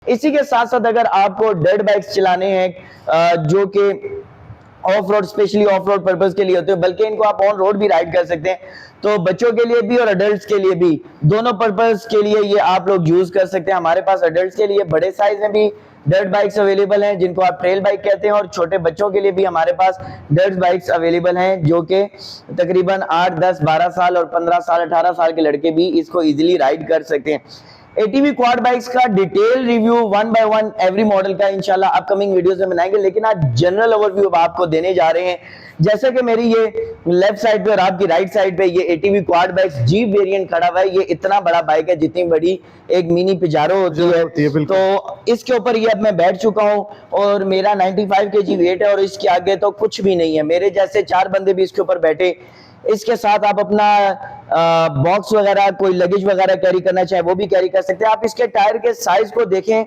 इसी के साथ साथ अगर आपको डर्ट बाइक्स चलाने हैं जो कि of road, specially of road purpose के लिए होते हैं, बल्कि इनको आप ऑन रोड भी राइड कर सकते हैं, तो बच्चों के लिए भी और अडल्ट्स के लिए भी, दोनों पर्पज के लिए ये आप लोग यूज कर सकते हैं। हमारे पास अडल्ट्स के लिए बड़े साइज में भी डर्ट बाइक्स अवेलेबल हैं जिनको आप ट्रेल बाइक कहते हैं, और छोटे बच्चों के लिए भी हमारे पास डर्ट बाइक्स अवेलेबल हैं जो कि तकरीबन 8, 10, 12 साल और 15 साल 18 साल के लड़के भी इसको इजीली राइड कर सकते हैं। एटीवी क्वाड बाइक्स का detail review 1 by 1 every model का इंशाल्लाह अपकमिंग वीडियोस में बनाएंगे, लेकिन आज जनरल ओवरव्यू आपको देने जा रहे हैं। जैसे कि मेरी ये लेफ्ट साइड पे और आपकी राइट साइड पे ये ATV quad bikes jeep variant खड़ा हुआ है। ये इतना बड़ा बाइक है जितनी बड़ी एक मिनी पिजारो होती है, तो इसके ऊपर ये अब मैं बैठ चुका हूँ और मेरा 95 केजी वेट है और इसके आगे तो कुछ भी नहीं है। मेरे जैसे 4 बंदे भी इसके ऊपर बैठे। इसके साथ आप अपना बॉक्स वगैरह, कोई लगेज वगैरह कैरी करना चाहे वो भी कैरी कर सकते हैं। आप इसके टायर के साइज को देखें